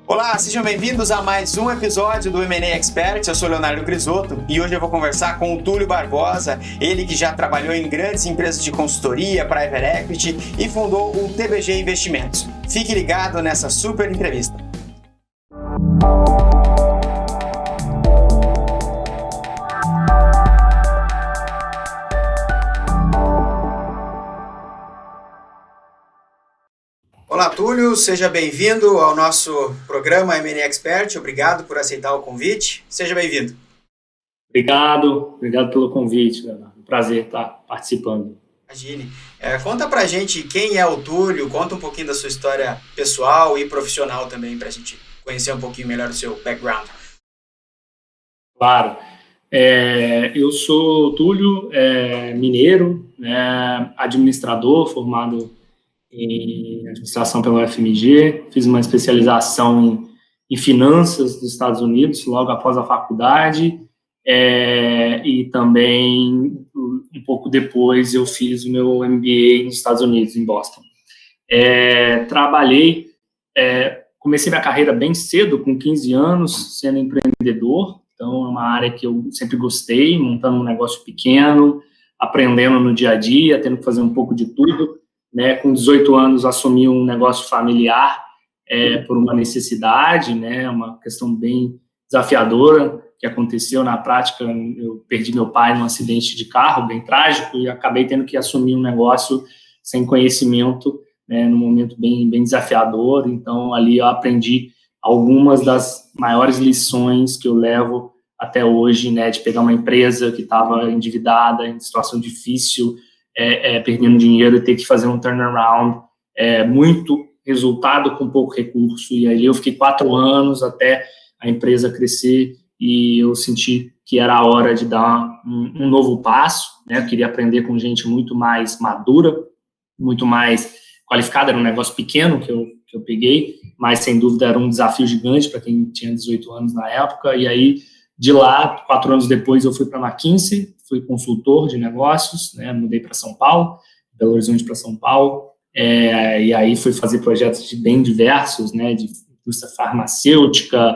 Olá, sejam bem-vindos a mais um episódio do M&A Expert. Eu sou Leonardo Grisotto e hoje eu vou conversar com o Túlio Barbosa, ele que já trabalhou em grandes empresas de consultoria, private equity e fundou o TBG Investimentos. Fique ligado nessa super entrevista. Olá, Túlio, seja bem-vindo ao nosso programa M&A Expert. Obrigado por aceitar o convite. Seja bem-vindo. Obrigado pelo convite, Leonardo. Prazer estar participando. Imagine. Conta pra gente quem é o Túlio, conta um pouquinho da sua história pessoal e profissional também, pra gente conhecer um pouquinho melhor o seu background. Claro. Eu sou Túlio, mineiro, administrador, formado em administração pela UFMG, fiz uma especialização em finanças dos Estados Unidos logo após a faculdade, e também um pouco depois eu fiz o meu MBA nos Estados Unidos, em Boston. Comecei minha carreira bem cedo, com 15 anos, sendo empreendedor, então é uma área que eu sempre gostei, montando um negócio pequeno, aprendendo no dia a dia, tendo que fazer um pouco de tudo. Com 18 anos, assumi um negócio familiar por uma necessidade, uma questão bem desafiadora que aconteceu na prática. Eu perdi meu pai num acidente de carro bem trágico e acabei tendo que assumir um negócio sem conhecimento, num momento bem desafiador. Então, ali eu aprendi algumas das maiores lições que eu levo até hoje, de pegar uma empresa que estava endividada, em situação difícil, perdendo dinheiro e ter que fazer um turnaround, muito resultado com pouco recurso. E aí eu fiquei 4 anos até a empresa crescer e eu senti que era a hora de dar um novo passo. Eu queria aprender com gente muito mais madura, muito mais qualificada. Era um negócio pequeno que eu peguei, mas sem dúvida era um desafio gigante para quem tinha 18 anos na época. E aí, de lá, 4 anos depois, eu fui para a McKinsey, fui consultor de negócios, mudei para São Paulo, Belo Horizonte para São Paulo, e aí fui fazer projetos bem diversos, de indústria farmacêutica,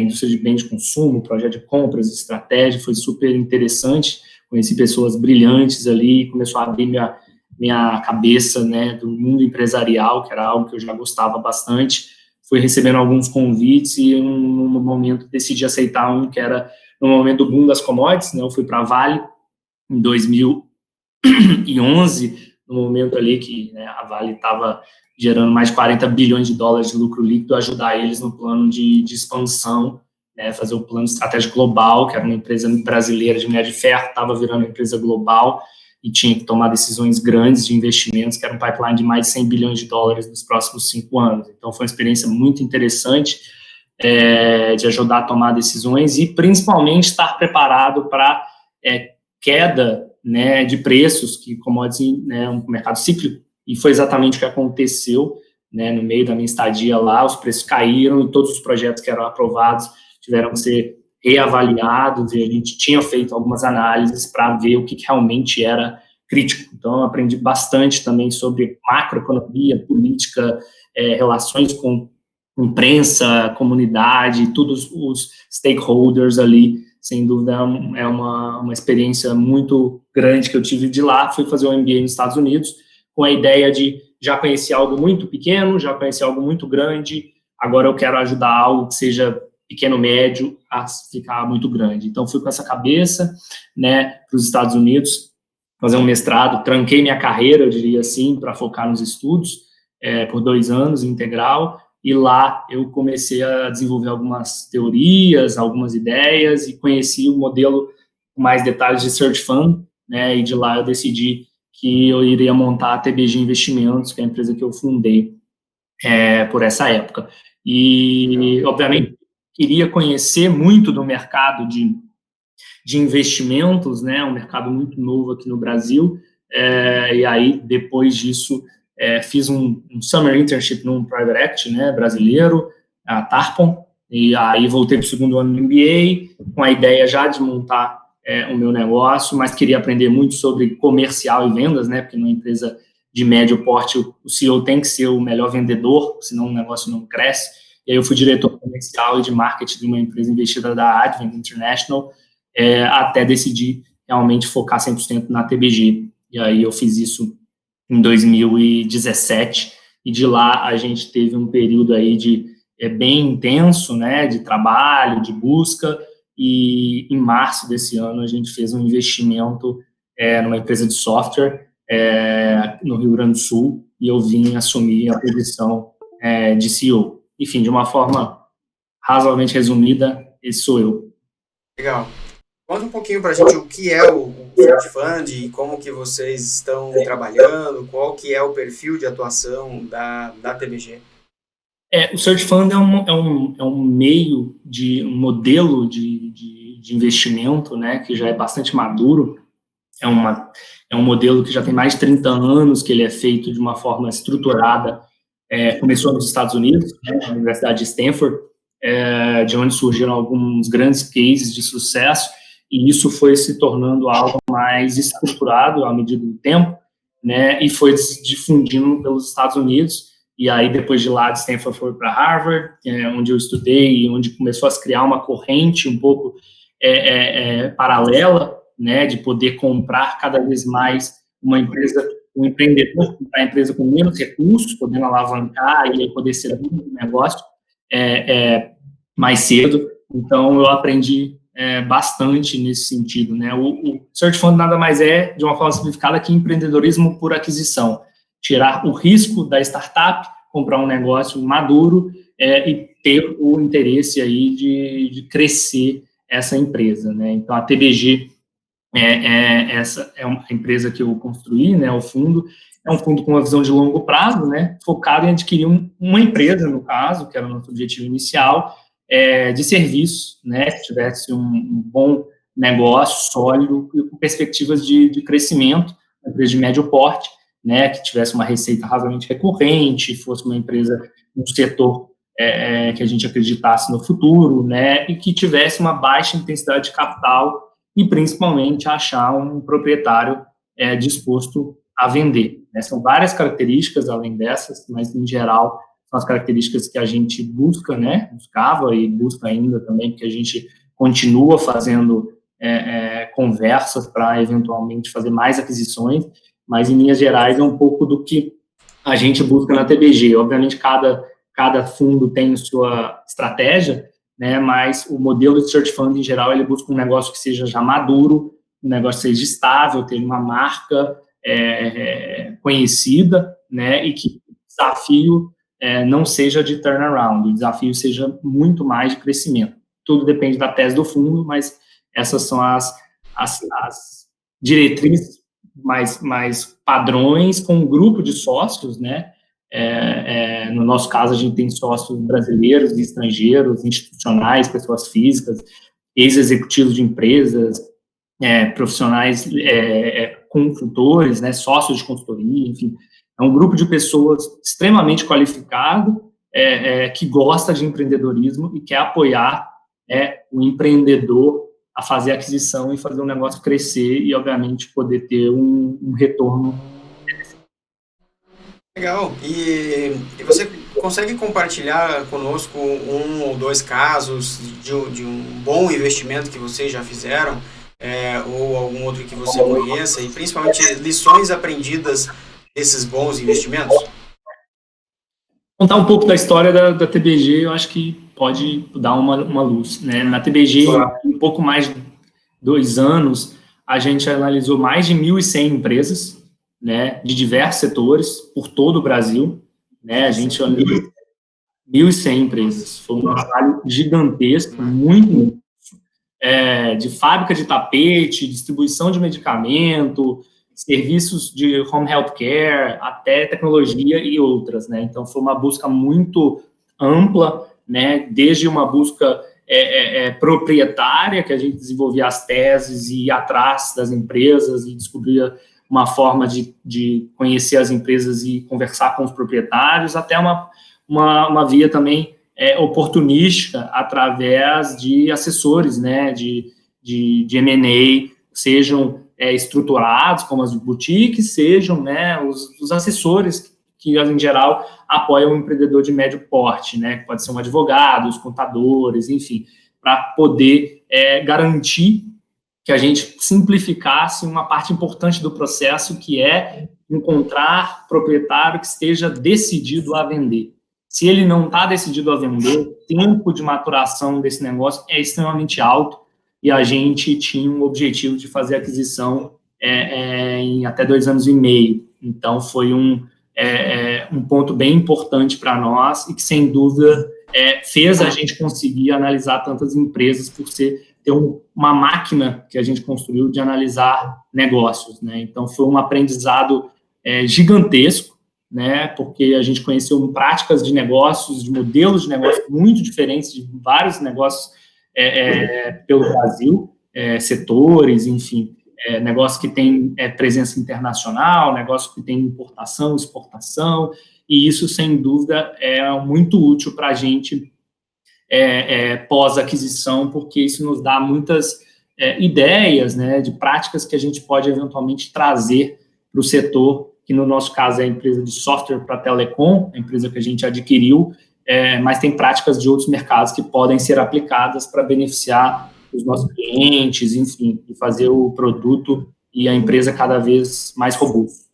indústria de bem de consumo, projeto de compras, estratégia. Foi super interessante, conheci pessoas brilhantes ali, começou a abrir minha cabeça, do mundo empresarial, que era algo que eu já gostava bastante. Fui recebendo alguns convites e, no momento, decidi aceitar um que era no momento do boom das commodities. Eu fui para a Vale em 2011, no momento ali que a Vale estava gerando mais de 40 bilhões de dólares de lucro líquido, ajudar eles no plano de expansão, fazer o plano estratégico global, que era uma empresa brasileira de minério de ferro, estava virando uma empresa global e tinha que tomar decisões grandes de investimentos, que era um pipeline de mais de 100 bilhões de dólares nos próximos 5 anos. Então, foi uma experiência muito interessante de ajudar a tomar decisões e, principalmente, estar preparado para queda de preços, que commodities é um mercado cíclico, e foi exatamente o que aconteceu no meio da minha estadia lá. Os preços caíram e todos os projetos que eram aprovados tiveram que ser reavaliados, e a gente tinha feito algumas análises para ver o que realmente era crítico. Então, eu aprendi bastante também sobre macroeconomia, política, relações com imprensa, comunidade, todos os stakeholders ali. Sem dúvida, é uma experiência muito grande que eu tive de lá. Fui fazer um MBA nos Estados Unidos com a ideia de já conhecer algo muito pequeno, já conhecer algo muito grande, agora eu quero ajudar algo que seja pequeno, médio, a ficar muito grande. Então, fui com essa cabeça, para os Estados Unidos, fazer um mestrado, tranquei minha carreira, eu diria assim, para focar nos estudos, por 2 anos, integral, e lá eu comecei a desenvolver algumas teorias, algumas ideias, e conheci o modelo com mais detalhes de Search Fund, e de lá eu decidi que eu iria montar a TBG Investimentos, que é a empresa que eu fundei por essa época. E, obviamente, queria conhecer muito do mercado de investimentos, um mercado muito novo aqui no Brasil, e aí, depois disso, fiz um summer internship num private equity brasileiro, a Tarpon, e aí voltei para o 2º ano do MBA, com a ideia já de montar o meu negócio, mas queria aprender muito sobre comercial e vendas, porque numa empresa de médio porte, o CEO tem que ser o melhor vendedor, senão o negócio não cresce. e aí eu fui diretor comercial e de marketing de uma empresa investida da Advent International, até decidir realmente focar 100% na TBG. E aí eu fiz isso em 2017, e de lá a gente teve um período aí bem intenso, né, de trabalho, de busca, e em março desse ano a gente fez um investimento numa empresa de software no Rio Grande do Sul, e eu vim assumir a posição de CEO. Enfim, de uma forma razoavelmente resumida, esse sou eu. Legal. Conta um pouquinho para a gente o que é o Search Fund e como que vocês estão trabalhando, qual que é o perfil de atuação da TBG. O Search Fund é um meio um modelo de investimento, né, que já é bastante maduro. É um modelo que já tem mais de 30 anos, que ele é feito de uma forma estruturada. Começou nos Estados Unidos, né, na Universidade de Stanford, de onde surgiram alguns grandes cases de sucesso, e isso foi se tornando algo mais estruturado à medida do tempo, né, e foi se difundindo pelos Estados Unidos. E aí, depois de lá, de Stanford, foi para Harvard, onde eu estudei, e onde começou a se criar uma corrente um pouco paralela, né, de poder comprar cada vez mais uma empresa, um empreendedor comprar a empresa com menos recursos, podendo alavancar e poder ser um negócio mais cedo. Então, eu aprendi bastante nesse sentido, né? O Search Fund nada mais de uma forma simplificada, que empreendedorismo por aquisição. Tirar o risco da startup, comprar um negócio maduro e ter o interesse aí de crescer essa empresa, né? Então, a TBG essa é uma empresa que eu construí, né? O fundo é um fundo com uma visão de longo prazo, né? Focado em adquirir uma empresa, no caso, que era o nosso objetivo inicial, de serviços, né? Que tivesse um bom negócio sólido e com perspectivas de crescimento, uma empresa de médio porte, né, que tivesse uma receita razoavelmente recorrente, fosse uma empresa, um setor que a gente acreditasse no futuro, né, e que tivesse uma baixa intensidade de capital e, principalmente, achar um proprietário disposto a vender. Né? São várias características, além dessas, mas, em geral, são as características que a gente busca, né, buscava e busca ainda também, porque a gente continua fazendo conversas para, eventualmente, fazer mais aquisições, mas, em linhas gerais, é um pouco do que a gente busca na TBG. Obviamente, cada fundo tem sua estratégia, né, mas o modelo de Search Fund, em geral, ele busca um negócio que seja já maduro, um negócio que seja estável, tenha uma marca conhecida, né, e que o desafio não seja de turnaround, o desafio seja muito mais de crescimento. Tudo depende da tese do fundo, mas essas são as diretrizes mais padrões, com um grupo de sócios, né? No nosso caso, a gente tem sócios brasileiros e estrangeiros, institucionais, pessoas físicas, ex-executivos de empresas, profissionais consultores, né? Sócios de consultoria, enfim. É um grupo de pessoas extremamente qualificado, que gosta de empreendedorismo e quer apoiar o empreendedor a fazer a aquisição e fazer o negócio crescer e, obviamente, poder ter um retorno. Legal. E você consegue compartilhar conosco um ou dois casos de um bom investimento que vocês já fizeram, ou algum outro que você conheça, e principalmente lições aprendidas desses bons investimentos? Contar um pouco da história da TBG, eu acho que pode dar uma luz, né? Na TBG, um pouco mais de 2 anos, a gente analisou mais de 1.100 empresas, né, de diversos setores, por todo o Brasil, né? A gente analisou 1.100 empresas. Foi um trabalho gigantesco, muito de fábrica de tapete, distribuição de medicamento, serviços de home healthcare, até tecnologia e outras, né? Então, foi uma busca muito ampla, né? Desde uma busca proprietária, que a gente desenvolvia as teses e ia atrás das empresas e descobria uma forma de conhecer as empresas e conversar com os proprietários, até uma via também oportunística através de assessores, né? De M&A, sejam estruturados, como as boutiques, sejam, né, os assessores que em geral apoiam o empreendedor de médio porte, né? Pode ser um advogado, os contadores, enfim, para poder garantir que a gente simplificasse uma parte importante do processo, que é encontrar proprietário que esteja decidido a vender. Se ele não está decidido a vender, o tempo de maturação desse negócio é extremamente alto, e a gente tinha um objetivo de fazer a aquisição em até 2 anos e meio. Então, foi um ponto bem importante para nós e que, sem dúvida, fez a gente conseguir analisar tantas empresas por ter uma máquina que a gente construiu de analisar negócios, né? Então, foi um aprendizado gigantesco, né? Porque a gente conheceu práticas de negócios, de modelos de negócios muito diferentes de vários negócios pelo Brasil, setores, enfim, negócio que tem presença internacional, negócio que tem importação, exportação, e isso, sem dúvida, é muito útil para a gente pós-aquisição, porque isso nos dá muitas ideias, né, de práticas que a gente pode eventualmente trazer para o setor, que no nosso caso é a empresa de software para telecom, a empresa que a gente adquiriu, mas tem práticas de outros mercados que podem ser aplicadas para beneficiar os nossos clientes, enfim, e fazer o produto e a empresa cada vez mais robusto.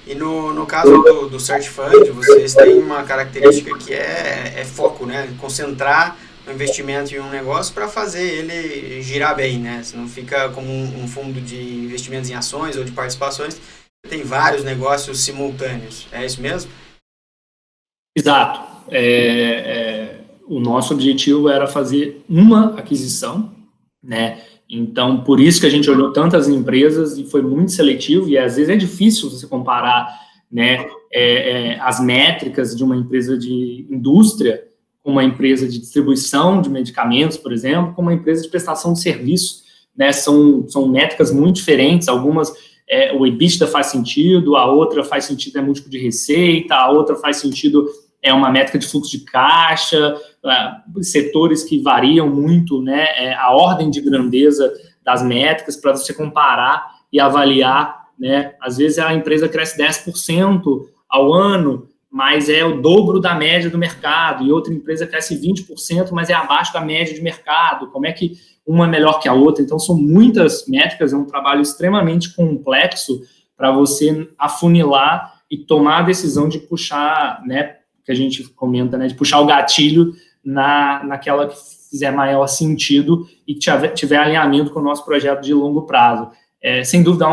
E no caso do Search Fund, vocês têm uma característica que é foco, né? Concentrar o investimento em um negócio para fazer ele girar bem, né? Se não fica como um fundo de investimentos em ações ou de participações, tem vários negócios simultâneos. É isso mesmo? Exato. O nosso objetivo era fazer uma aquisição, né? Então, por isso que a gente olhou tantas empresas e foi muito seletivo, e às vezes é difícil você comparar, né, as métricas de uma empresa de indústria com uma empresa de distribuição de medicamentos, por exemplo, com uma empresa de prestação de serviço, né? São métricas muito diferentes, algumas o EBITDA faz sentido, a outra faz sentido múltiplo de receita, a outra faz sentido uma métrica de fluxo de caixa, setores que variam muito, né, a ordem de grandeza das métricas para você comparar e avaliar, né? Às vezes a empresa cresce 10% ao ano, mas é o dobro da média do mercado, e outra empresa cresce 20%, mas é abaixo da média de mercado. Como é que uma é melhor que a outra? Então, são muitas métricas, é um trabalho extremamente complexo para você afunilar e tomar a decisão de puxar, né, que a gente comenta, né, de puxar o gatilho naquela que fizer maior sentido e que tiver alinhamento com o nosso projeto de longo prazo. Sem dúvida,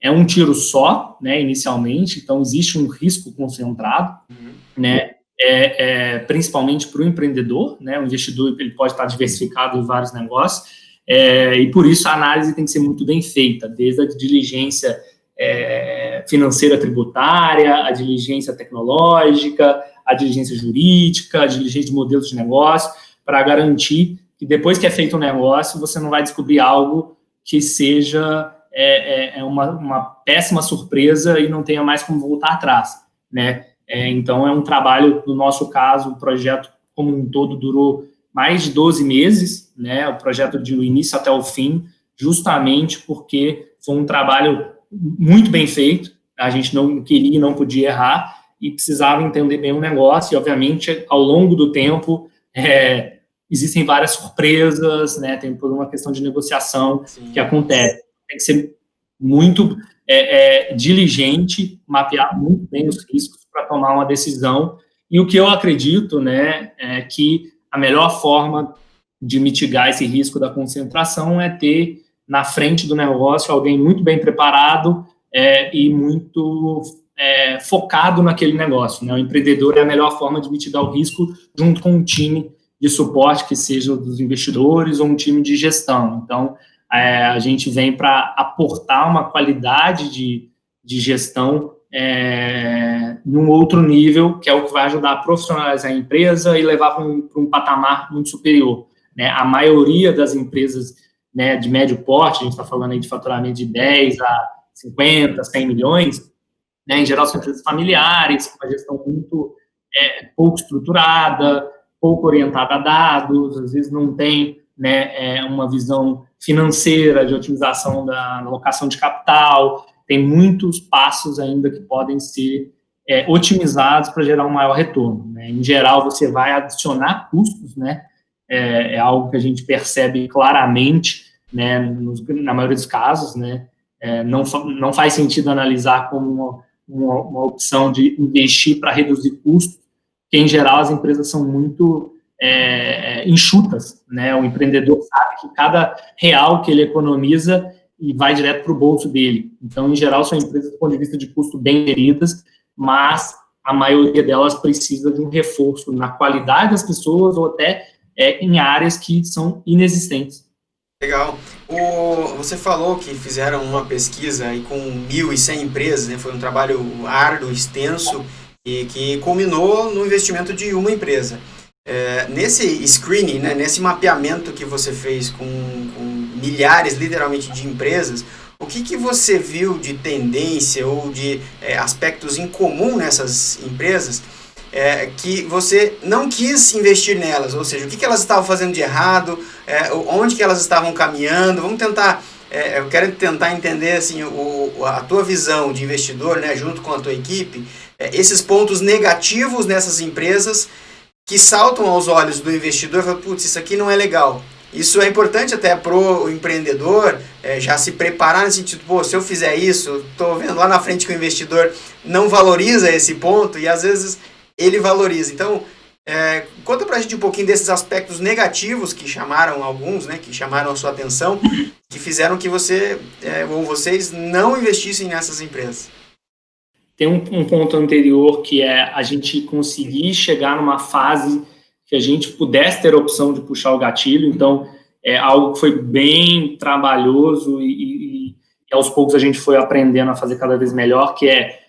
é um tiro só, né, inicialmente, então existe um risco concentrado, né, principalmente para o empreendedor, né, o investidor ele pode estar diversificado em vários negócios, e por isso a análise tem que ser muito bem feita, desde a diligência financeira tributária, a diligência tecnológica, a diligência jurídica, a diligência de modelos de negócio, para garantir que depois que é feito um negócio, você não vai descobrir algo que seja uma péssima surpresa e não tenha mais como voltar atrás, né? Então, é um trabalho, no nosso caso, o projeto como um todo durou mais de 12 meses, né? O projeto do início até o fim, justamente porque foi um trabalho muito bem feito, a gente não queria e não podia errar, e precisava entender bem o negócio, e, obviamente, ao longo do tempo, existem várias surpresas, né? Tem por uma questão de negociação que acontece. Tem que ser muito diligente, mapear muito bem os riscos para tomar uma decisão, e o que eu acredito, né, é que a melhor forma de mitigar esse risco da concentração é ter na frente do negócio alguém muito bem preparado e muito focado naquele negócio, né? O empreendedor é a melhor forma de mitigar o risco junto com um time de suporte, que seja dos investidores ou um time de gestão. Então, a gente vem para aportar uma qualidade de gestão em um outro nível, que é o que vai ajudar a profissionalizar a empresa e levar para um patamar muito superior, né? A maioria das empresas, né, de médio porte, a gente está falando aí de faturamento de 10 a 50, 100 milhões, né, em geral são empresas familiares, com uma gestão muito pouco estruturada, pouco orientada a dados, às vezes não tem, né, uma visão financeira de otimização da alocação de capital, tem muitos passos ainda que podem ser otimizados para gerar um maior retorno, né? Em geral, você vai adicionar custos, né? É algo que a gente percebe claramente, né, na maioria dos casos, né? Não faz sentido analisar como uma opção de investir para reduzir custos, porque, em geral, as empresas são muito enxutas, né? O empreendedor sabe que cada real que ele economiza e vai direto para o bolso dele. Então, em geral, são empresas, do ponto de vista de custo, bem geridas, mas a maioria delas precisa de um reforço na qualidade das pessoas ou até em áreas que são inexistentes. Legal. Você falou que fizeram uma pesquisa aí com 1.100 empresas, né? Foi um trabalho árduo, extenso, e que culminou no investimento de uma empresa. Nesse screening, né, nesse mapeamento que você fez com milhares, literalmente, de empresas, o que você viu de tendência ou de aspectos em comum nessas empresas que você não quis investir nelas? Ou seja, o que elas estavam fazendo de errado, onde que elas estavam caminhando? Vamos tentar, eu quero tentar entender assim, a tua visão de investidor, né, junto com a tua equipe, esses pontos negativos nessas empresas que saltam aos olhos do investidor e falam, putz, isso aqui não é legal. Isso é importante até para o empreendedor já se preparar no sentido, pô, se eu fizer isso, estou vendo lá na frente que o investidor não valoriza esse ponto e às vezes ele valoriza. Então, conta pra gente um pouquinho desses aspectos negativos que chamaram alguns, né, que chamaram a sua atenção, que fizeram que você ou vocês não investissem nessas empresas. Tem um ponto anterior que é a gente conseguir chegar numa fase que a gente pudesse ter a opção de puxar o gatilho. Então, é algo que foi bem trabalhoso e aos poucos a gente foi aprendendo a fazer cada vez melhor, que é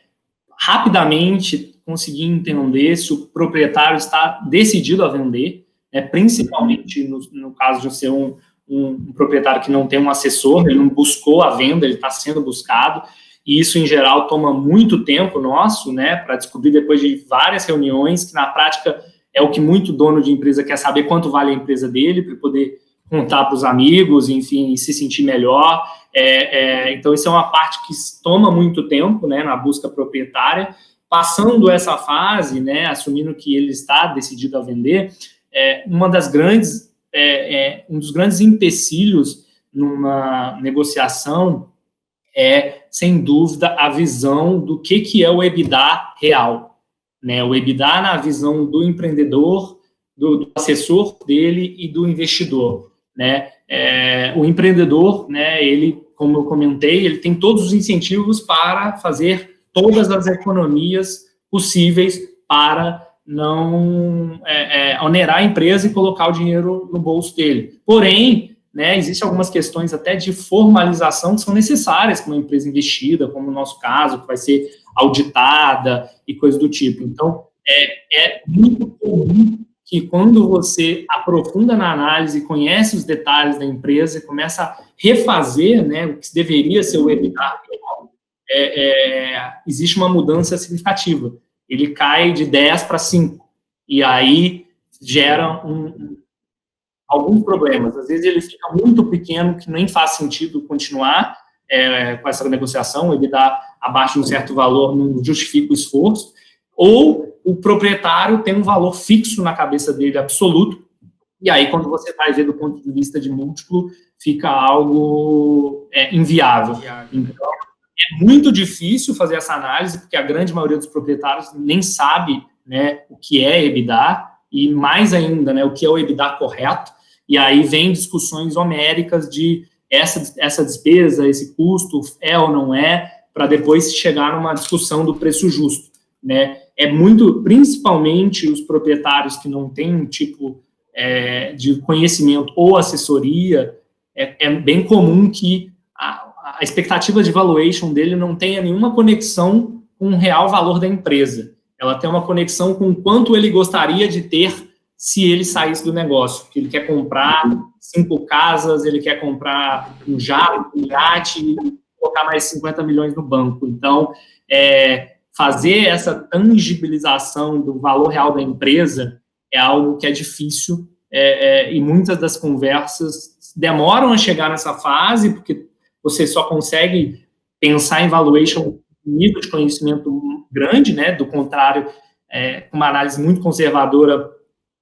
rapidamente conseguir entender se o proprietário está decidido a vender, né, principalmente no caso de ser um proprietário que não tem um assessor, ele não buscou a venda, ele está sendo buscado, e isso, em geral, toma muito tempo nosso, né, para descobrir depois de várias reuniões, que na prática é o que muito dono de empresa quer saber, quanto vale a empresa dele, para poder contar para os amigos, enfim, se sentir melhor. Então, isso é uma parte que toma muito tempo, né, na busca proprietária. Passando essa fase, né, assumindo que ele está decidido a vender, um dos grandes empecilhos numa negociação sem dúvida, a visão do que é o EBITDA real, né? O EBITDA na visão do empreendedor, do assessor dele e do investidor, né? O empreendedor, né, ele, como eu comentei, ele tem todos os incentivos para fazer todas as economias possíveis para não onerar a empresa e colocar o dinheiro no bolso dele. Porém, né, existem algumas questões até de formalização que são necessárias para uma empresa investida, como no nosso caso, que vai ser auditada e coisas do tipo. Então, é muito comum que quando você aprofunda na análise, conhece os detalhes da empresa e começa a refazer, né, o que deveria ser o EBITDA, existe uma mudança significativa. Ele cai de 10 para 5, e aí gera alguns problemas. Às vezes ele fica muito pequeno, que nem faz sentido continuar com essa negociação, ele dá abaixo de um certo valor, não justifica o esforço, ou o proprietário tem um valor fixo na cabeça dele, absoluto, e aí quando você vai ver do ponto de vista de múltiplo, fica algo inviável. Então, é muito difícil fazer essa análise, porque a grande maioria dos proprietários nem sabe, né, o que é EBITDA, e mais ainda, né, o que é o EBITDA correto, e aí vem discussões homéricas de essa despesa, esse custo é ou não é, para depois chegar numa discussão do preço justo, né? Principalmente os proprietários que não têm um tipo de conhecimento ou assessoria, é bem comum que a expectativa de valuation dele não tenha nenhuma conexão com o real valor da empresa. Ela tem uma conexão com quanto ele gostaria de ter se ele saísse do negócio. Que ele quer comprar 5 casas, ele quer comprar um iate e colocar mais 50 milhões no banco. Então, fazer essa tangibilização do valor real da empresa é algo que é difícil e muitas das conversas demoram a chegar nessa fase, porque você só consegue pensar em valuation nível de conhecimento grande, né? Do contrário, com uma análise muito conservadora,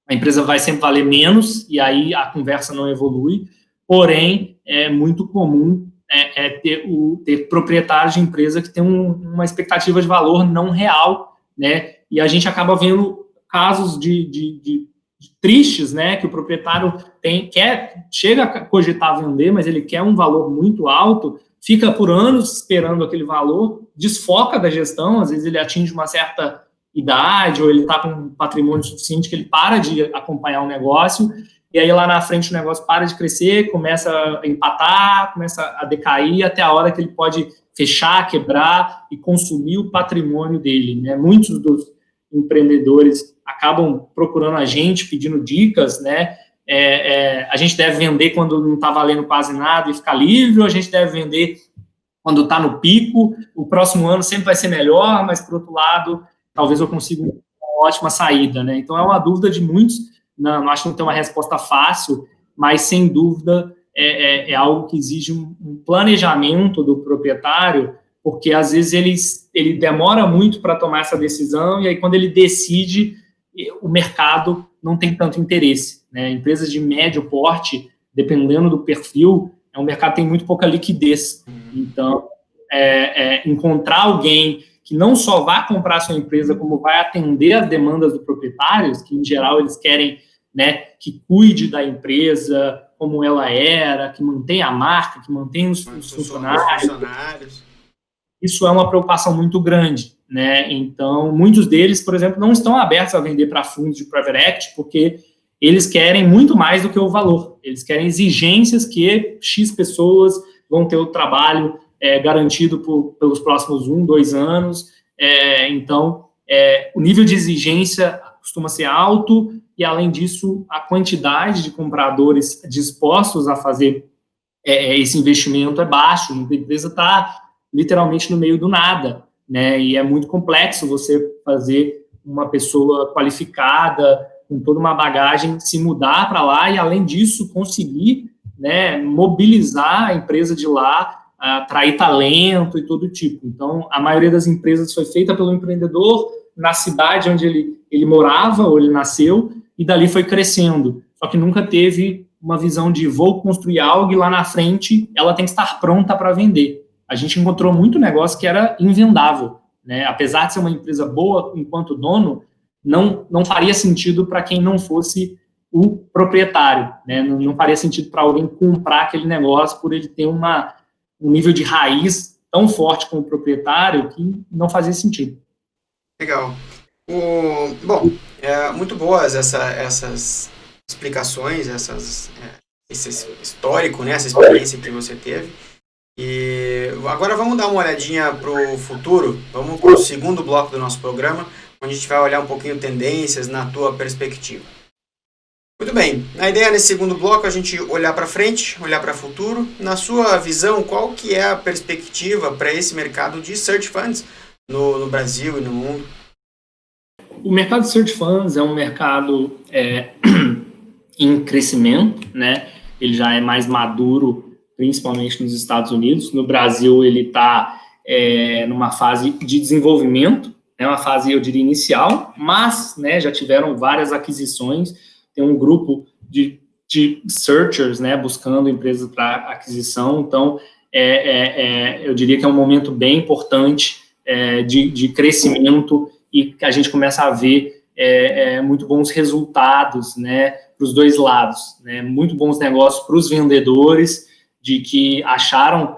a empresa vai sempre valer menos e aí a conversa não evolui. Porém, é muito comum ter proprietários de empresa que tem uma expectativa de valor não real, né? E a gente acaba vendo casos de tristes, né? Que o proprietário chega a cogitar vender, mas ele quer um valor muito alto, fica por anos esperando aquele valor, desfoca da gestão, às vezes ele atinge uma certa idade, ou ele está com um patrimônio suficiente que ele para de acompanhar o negócio, e aí lá na frente o negócio para de crescer, começa a empatar, começa a decair, até a hora que ele pode fechar, quebrar e consumir o patrimônio dele, né? Muitos dos empreendedores acabam procurando a gente, pedindo dicas, né? A gente deve vender quando não está valendo quase nada e ficar livre, ou a gente deve vender quando está no pico, o próximo ano sempre vai ser melhor, mas, por outro lado, talvez eu consiga uma ótima saída, né? Então, é uma dúvida de muitos, não acho que não tem uma resposta fácil, mas, sem dúvida, é algo que exige um planejamento do proprietário, porque, às vezes, ele demora muito para tomar essa decisão, e aí, quando ele decide, o mercado não tem tanto interesse, né? Empresas de médio porte, dependendo do perfil, o mercado tem muito pouca liquidez. Então, encontrar alguém que não só vai comprar a sua empresa, como vai atender as demandas dos proprietários, que, em geral, eles querem, né, que cuide da empresa como ela era, que mantenha a marca, que mantenha os funcionários. Isso é uma preocupação muito grande, né? Então, muitos deles, por exemplo, não estão abertos a vender para fundos de private equity, porque eles querem muito mais do que o valor. Eles querem exigências que X pessoas vão ter o trabalho garantido pelos próximos 1, 2 anos. Então, o nível de exigência costuma ser alto e, além disso, a quantidade de compradores dispostos a fazer esse investimento é baixo. A empresa está literalmente no meio do nada, né? E é muito complexo você fazer uma pessoa qualificada, com toda uma bagagem, se mudar para lá e, além disso, conseguir, né, mobilizar a empresa de lá, atrair talento e todo tipo. Então, a maioria das empresas foi feita pelo empreendedor na cidade onde ele morava, ou ele nasceu, e dali foi crescendo. Só que nunca teve uma visão de vou construir algo e lá na frente ela tem que estar pronta para vender. A gente encontrou muito negócio que era invendável, né? Apesar de ser uma empresa boa enquanto dono, não faria sentido para quem não fosse o proprietário, né? Não faria sentido para alguém comprar aquele negócio por ele ter um nível de raiz tão forte como o proprietário que não fazia sentido. Legal. Bom, muito boas essas explicações, esse histórico, né? Essa experiência que você teve. E agora vamos dar uma olhadinha para o futuro. Vamos para o segundo bloco do nosso programa, onde a gente vai olhar um pouquinho tendências na tua perspectiva. Muito bem, a ideia nesse segundo bloco é a gente olhar para frente, olhar para o futuro. Na sua visão, qual que é a perspectiva para esse mercado de search funds no Brasil e no mundo? O mercado de search funds é um mercado em crescimento, né? Ele já é mais maduro, principalmente nos Estados Unidos. No Brasil, ele está numa fase de desenvolvimento, é uma fase, eu diria, inicial, mas, né, já tiveram várias aquisições. Tem um grupo de searchers, né, buscando empresas para aquisição. Então, eu diria que é um momento bem importante de crescimento e que a gente começa a ver muito bons resultados, né, para os dois lados, né, muito bons negócios para os vendedores, de que acharam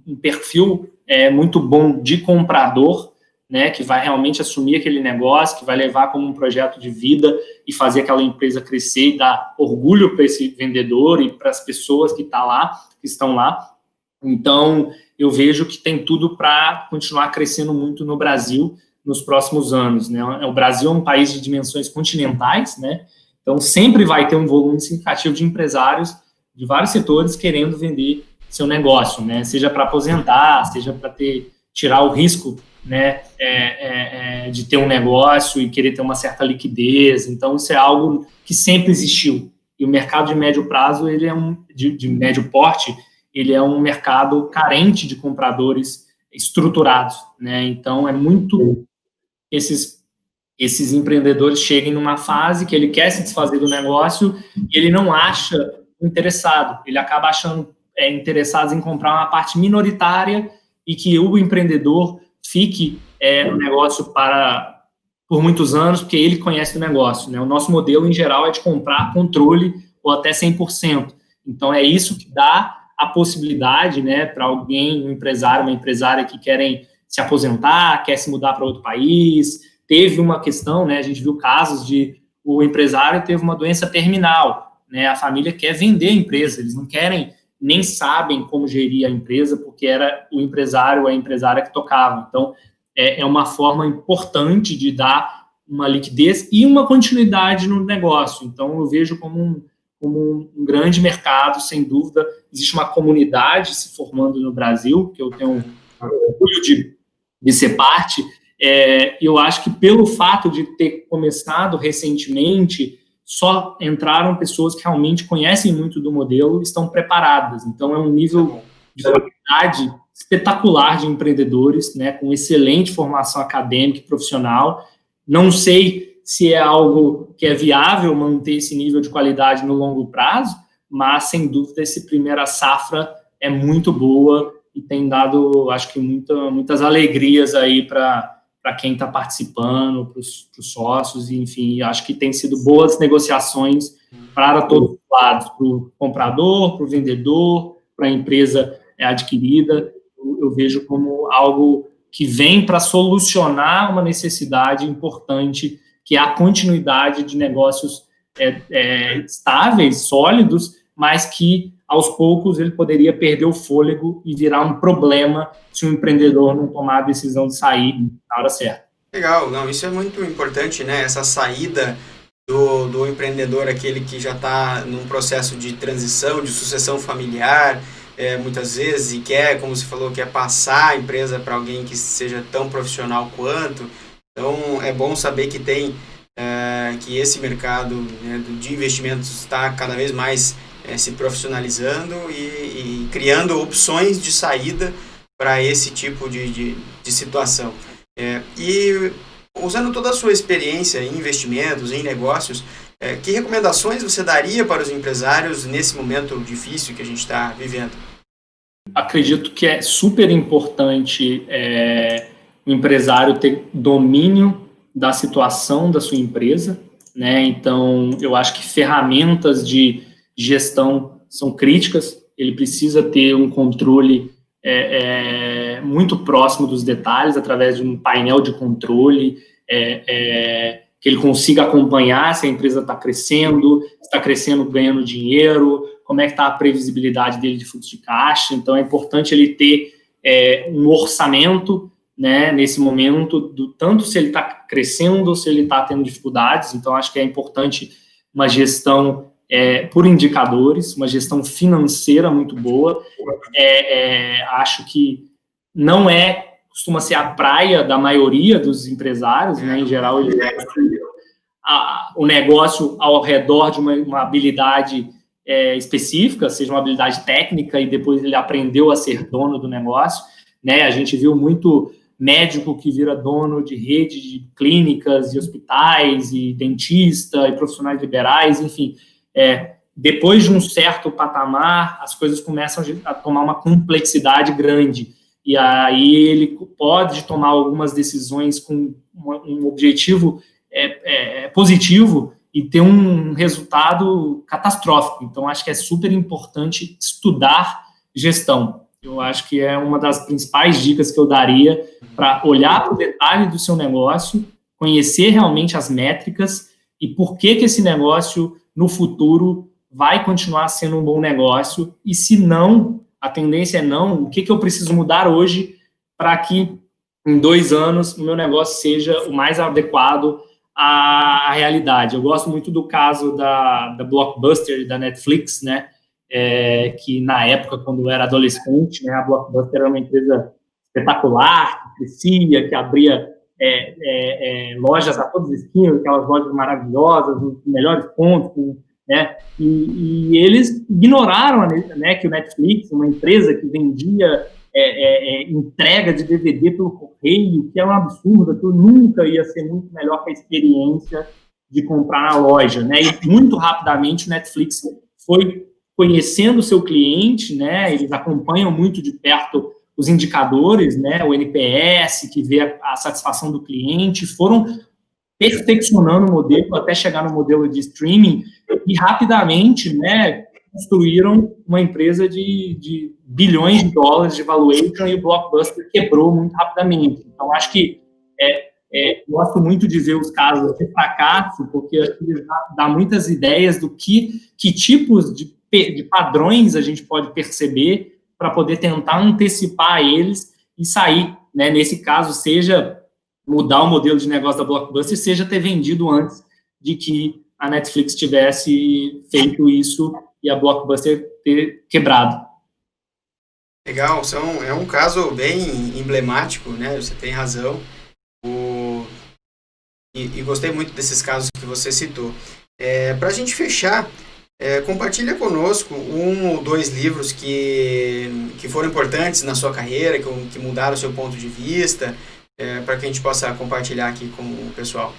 um perfil muito bom de comprador, né, que vai realmente assumir aquele negócio, que vai levar como um projeto de vida e fazer aquela empresa crescer e dar orgulho para esse vendedor e para as pessoas que estão lá. Então, eu vejo que tem tudo para continuar crescendo muito no Brasil nos próximos anos, né? O Brasil é um país de dimensões continentais, né? Então, sempre vai ter um volume significativo de empresários de vários setores querendo vender seu negócio, né? Seja para aposentar, seja para tirar o risco, né, de ter um negócio e querer ter uma certa liquidez. Então, isso é algo que sempre existiu. E o mercado de médio prazo, ele é de médio porte, ele é um mercado carente de compradores estruturados, né? Então, é muito esses empreendedores cheguem numa fase que ele quer se desfazer do negócio e ele não acha interessado, ele acaba achando interessado em comprar uma parte minoritária e que o empreendedor fique no negócio por muitos anos, porque ele conhece o negócio, né? O nosso modelo, em geral, é de comprar controle ou até 100%. Então, é isso que dá a possibilidade, né, para alguém, um empresário, uma empresária que querem se aposentar, quer se mudar para outro país. Teve uma questão, né, a gente viu casos de o empresário teve uma doença terminal, né, a família quer vender a empresa, eles não querem, nem sabem como gerir a empresa, porque era o empresário ou a empresária que tocava. Então, é uma forma importante de dar uma liquidez e uma continuidade no negócio. Então, eu vejo como um grande mercado, sem dúvida. Existe uma comunidade se formando no Brasil, que eu tenho orgulho de ser parte. Eu acho que pelo fato de ter começado recentemente, só entraram pessoas que realmente conhecem muito do modelo e estão preparadas. Então, é um nível de qualidade espetacular de empreendedores, né, com excelente formação acadêmica e profissional. Não sei se é algo que é viável manter esse nível de qualidade no longo prazo, mas, sem dúvida, essa primeira safra é muito boa e tem dado, acho que, muitas alegrias aí para quem está participando, para os sócios, e, enfim, acho que tem sido boas negociações para todos os lados, para o comprador, para o vendedor, para a empresa adquirida. Eu vejo como algo que vem para solucionar uma necessidade importante, que é a continuidade de negócios estáveis, sólidos, mas que, aos poucos, ele poderia perder o fôlego e virar um problema se o empreendedor não tomar a decisão de sair na hora certa. Legal, não, isso é muito importante, né? Essa saída do empreendedor, aquele que já está num processo de transição, de sucessão familiar, muitas vezes, e quer, como você falou, quer passar a empresa para alguém que seja tão profissional quanto. Então, é bom saber que tem que esse mercado, né, de investimentos está cada vez mais se profissionalizando e criando opções de saída para esse tipo de situação. E usando toda a sua experiência em investimentos, em negócios, que recomendações você daria para os empresários nesse momento difícil que a gente está vivendo? Acredito que é super importante o empresário ter domínio da situação da sua empresa, né? Então, eu acho que ferramentas de gestão são críticas. Ele precisa ter um controle muito próximo dos detalhes, através de um painel de controle, que ele consiga acompanhar se a empresa está crescendo ganhando dinheiro, como é que está a previsibilidade dele de fluxo de caixa. Então, é importante ele ter um orçamento, né, nesse momento, tanto se ele está crescendo ou se ele está tendo dificuldades. Então, acho que é importante uma gestão por indicadores, uma gestão financeira muito boa. Acho que não costuma ser a praia da maioria dos empresários, né? Em geral, ele o negócio ao redor de uma habilidade específica, seja uma habilidade técnica, e depois ele aprendeu a ser dono do negócio, né? A gente viu muito médico que vira dono de rede de clínicas e hospitais, e dentista, e profissionais liberais, enfim. Depois de um certo patamar, as coisas começam a tomar uma complexidade grande, e aí ele pode tomar algumas decisões com um objetivo positivo e ter um resultado catastrófico. Então, acho que é super importante estudar gestão. Eu acho que é uma das principais dicas que eu daria, para olhar para o detalhe do seu negócio, conhecer realmente as métricas e por que esse negócio, no futuro, vai continuar sendo um bom negócio, e se não, a tendência é não, o que eu preciso mudar hoje para que em 2 anos o meu negócio seja o mais adequado à realidade. Eu gosto muito do caso da Blockbuster e da Netflix, né? Que na época, quando eu era adolescente, né, a Blockbuster era uma empresa espetacular, que crescia, que abria lojas a todas as esquinas, aquelas lojas maravilhosas, nos melhores pontos, né? E eles ignoraram, né, que o Netflix, uma empresa que vendia entrega de DVD pelo correio, que é um absurdo, que nunca ia ser muito melhor que a experiência de comprar na loja, né? E muito rapidamente o Netflix foi conhecendo o seu cliente, né? Eles acompanham muito de perto os indicadores, né? O NPS, que vê a satisfação do cliente, foram perfeccionando o modelo até chegar no modelo de streaming e rapidamente, né, construíram uma empresa de bilhões de dólares de valuation e o Blockbuster quebrou muito rapidamente. Então, acho que gosto muito de ver os casos de fracasso, porque dá muitas ideias do que tipos de padrões a gente pode perceber para poder tentar antecipar eles e sair, né? Nesse caso, seja mudar o modelo de negócio da Blockbuster, seja ter vendido antes de que a Netflix tivesse feito isso e a Blockbuster ter quebrado. Legal, é um caso bem emblemático, né? Você tem razão. E gostei muito desses casos que você citou. Para a gente fechar, compartilha conosco 1 ou 2 livros que foram importantes na sua carreira, que mudaram o seu ponto de vista, para que a gente possa compartilhar aqui com o pessoal.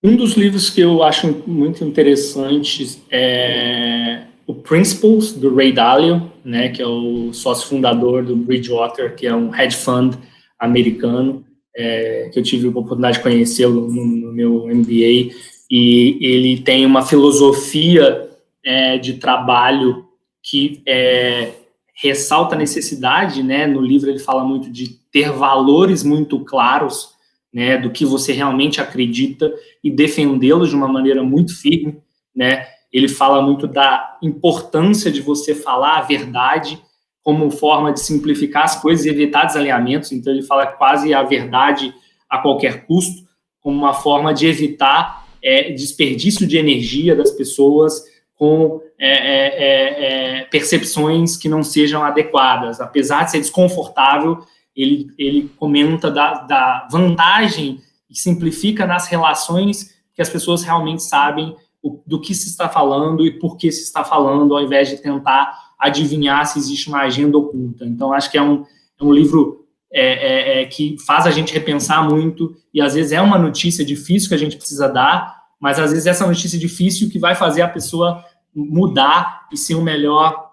Um dos livros que eu acho muito interessantes é o Principles, do Ray Dalio, né, que é o sócio fundador do Bridgewater, que é um hedge fund americano, que eu tive a oportunidade de conhecê-lo no meu MBA, e ele tem uma filosofia de trabalho que ressalta a necessidade, né, no livro ele fala muito de ter valores muito claros, né, do que você realmente acredita e defendê-los de uma maneira muito firme, né. Ele fala muito da importância de você falar a verdade como forma de simplificar as coisas e evitar desalinhamentos. Então, ele fala quase a verdade a qualquer custo, como uma forma de evitar desperdício de energia das pessoas com percepções que não sejam adequadas. Apesar de ser desconfortável, ele comenta da vantagem que simplifica nas relações, que as pessoas realmente sabem do que se está falando e por que se está falando, ao invés de tentar adivinhar se existe uma agenda oculta. Então, acho que é um livro que faz a gente repensar muito, e às vezes é uma notícia difícil que a gente precisa dar, mas às vezes essa notícia difícil que vai fazer a pessoa mudar e ser um melhor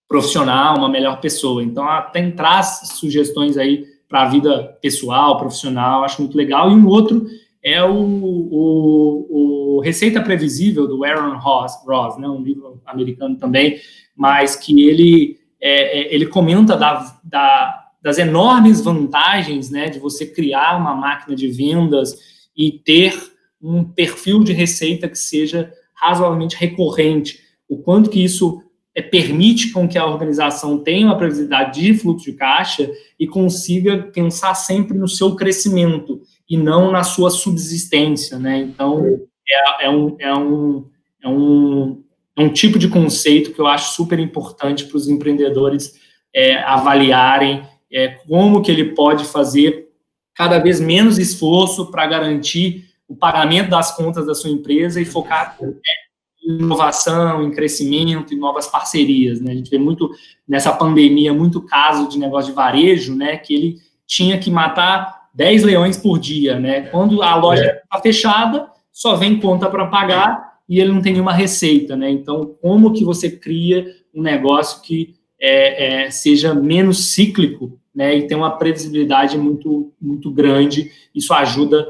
profissional, uma melhor pessoa. Então, traz sugestões aí para a vida pessoal, profissional, acho muito legal. E um outro é o Receita Previsível, do Aaron Ross, né, um livro americano também, mas que ele comenta das enormes vantagens, né, de você criar uma máquina de vendas e ter um perfil de receita que seja razoavelmente recorrente, o quanto que isso permite com que a organização tenha uma previsibilidade de fluxo de caixa e consiga pensar sempre no seu crescimento e não na sua subsistência, né? Então, é um tipo de conceito que eu acho super importante para os empreendedores avaliarem como que ele pode fazer cada vez menos esforço para garantir o pagamento das contas da sua empresa e focar em inovação, em crescimento, em novas parcerias, né? A gente vê muito, nessa pandemia, muito caso de negócio de varejo, né, que ele tinha que matar 10 leões por dia, né? Quando a loja está fechada, só vem conta para pagar e ele não tem nenhuma receita, né? Então, como que você cria um negócio que seja menos cíclico, né, e tem uma previsibilidade muito, muito grande? Isso ajuda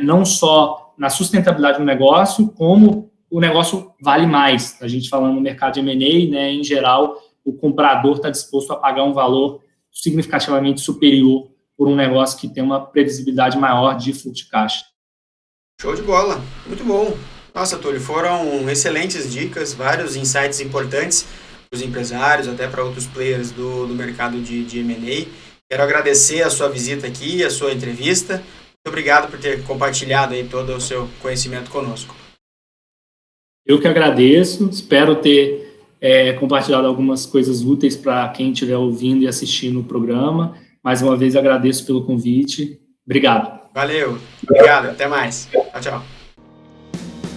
não só na sustentabilidade do negócio, como o negócio vale mais. A gente falando no mercado de M&A, né, em geral, o comprador está disposto a pagar um valor significativamente superior por um negócio que tem uma previsibilidade maior de fluxo de caixa. Show de bola, muito bom. Nossa, Túlio, foram excelentes dicas, vários insights importantes para os empresários, até para outros players do mercado de M&A. Quero agradecer a sua visita aqui, a sua entrevista. Muito obrigado por ter compartilhado aí todo o seu conhecimento conosco. Eu que agradeço, espero ter compartilhado algumas coisas úteis para quem estiver ouvindo e assistindo o programa. Mais uma vez, agradeço pelo convite. Obrigado. Valeu, obrigado, até mais. Tchau, tchau.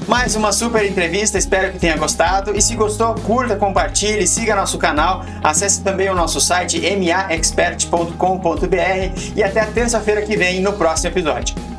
Mais uma super entrevista, espero que tenha gostado. E se gostou, curta, compartilhe, siga nosso canal, acesse também o nosso site maexpert.com.br e até a terça-feira que vem no próximo episódio.